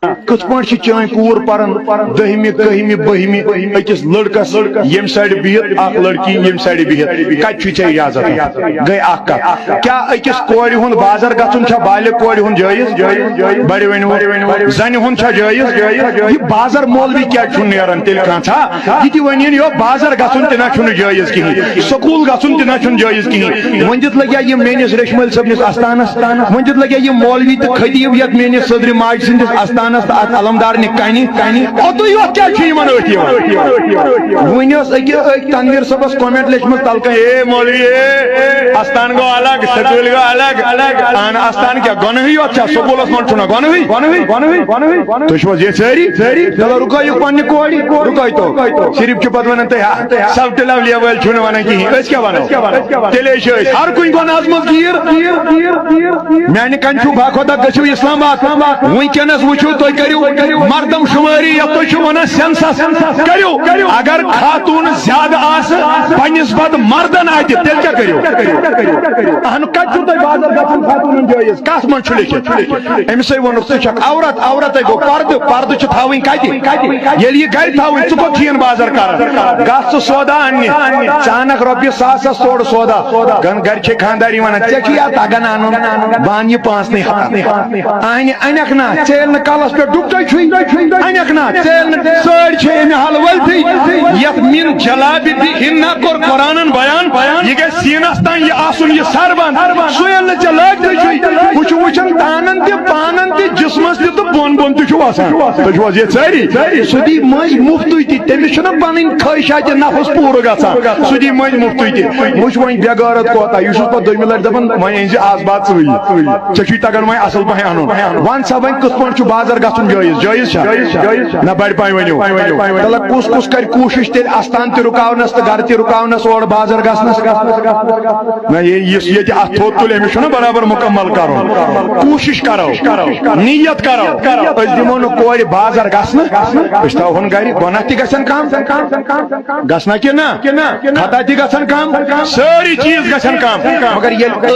کت پہ چین کور پران دہمہ کہمہ بہمہ اکس لڑکس یم سائڈ بہت اخ لڑکی یم سائڈ بہت کتہ چھ اجازت گئی اخ کت کیا اکس کور ہند بازر گھن بالغ کور ہند جائز بڑ ون زن ہند جائز یہ بازر مولوی کیا نیران تیل کھانا یہ ون یہ بازر گھن تہ جائز کہین سکول گھن تہ جائز کہین ون دت لگیا یہ میس ریشمل صبنس استانس ون دت لگیا یہ مولوی تو خطیب یت میس صدر ماج سندس استانس علمدار نکنی اوتو یوت کیا چھ یمن ٲٹھی ون اک تنویر صبس کومنٹ لیچمت تلکن اے مولوی اے استان گو الگ سکول گو الگ استان کیا گنہی یوت چھا سکولس من چھنا گنہی تُہۍ چھِو حظ یہ سٲری چلو رُکٲیِو پننہِ کوڑِ رُکٲے تو صرف چھِ پتہٕ ونان تُہۍ سب ٹِلو لیول چھُنہٕ ونان کِہیٖنۍ أسۍ کیٛاہ ونو تیٚلے چھِ أسۍ ہر کُنہِ گۄناہس منٛز گیٖر میانہِ کنہِ چھُو باخۄدا گٔژھِو اسلام آباد وٕنکٮ۪نس وٕچھِو تُہۍ کٔرِو مردم شُمٲری یتھ تُہۍ چھِو ونان سینسس کٔرِو اگر خاتوٗن زیادٕ آسہٕ پننِس بدٕ مردن اتہِ تیٚلہِ کیٛاہ کٔرِو اہن کتہِ چھُو تۄہہِ بازر گژھُن خاتوٗنن جٲیِز کتھ منٛز چھُ لیکھِتھ أمِسے ووٚنُکھ ژٕ چھکھ عورتے گوٚو پردٕ چھِ تھاوٕنۍ کتہِ ییٚلہِ یہِ گرِ تھاوٕنۍ ژٕ کوٚت چھُ بازر کران گژھ ژٕ سودا اننہِ ژٕ انکھ رۄپیہِ ساسس تورٕ سودا گرِ چھے خانداری ونان ژےٚ چھُ یا تگان انُن بہٕ انہٕ یہِ پانسنٕے انکھ نا ژےٚ ییٚلہِ نہٕ کلس پٮ۪ٹھ ڈُبتٕے چھُے انکھ نا ژےٚ ییٚلہِ نہٕ سٲڑۍ چھے امہِ حل ؤلتھٕے یتھ من جلابہِ ہِنٛدنا کوٚر قرآنن بیان یہِ گژھِ سیٖنس تام یہِ آسُن یہِ سربند سُہ ییٚلہِ نہٕ ژےٚ لٲگتھٕے چھُے بہٕ چھُ وٕچھان تانن تہِ پانن تہِ جسمس تہِ تہٕ بۄن تہِ چھُ وسان تُہۍ چھِو حظ یہِ سٲری سُہ دی مٔنٛزۍ مُفتٕے تہِ تٔمِس چھُنہٕ پنٕنۍ خٲہِشاتہِ نفس پوٗرٕ گژھان سُہ دی مٔنٛزۍ مُفتٕے تہِ وٕچھ وۄنۍ بے غٲرت کوتاہ یہِ چھُس پتہٕ دوٚیمہِ لٹہِ دپان وۄنۍ أنۍ زِ آز باد ژٕے ژےٚ چھُے تگان وۄنۍ اصل پٲٹھۍ انُن ون سا وۄنۍ کِتھ پٲٹھۍ چھُ بازر گژھُن جٲیز چھا نہ بڑِ پٲٹھۍ ؤنِو تلہ کُس کرِ کوٗشش تیٚلہِ استان تہِ رُکاونس تہٕ گرٕ تہِ رُکاونس اورٕ بازر گژھنس نہ یُس ییٚتہِ اتھ تھوٚد تُلہِ أمِس چھُنہ برابر مُکمل کرُن کوٗشش کرو نیت کرو أسۍ دِمو نہٕ کورِ بازر گژھنہٕ أسۍ تھاوہون گرِ گۄناہ تہِ گژھن کم گژھنا کِنہٕ خطا تہِ گژھن کم سٲری چیٖز گژھن کم مگر ییٚلہِ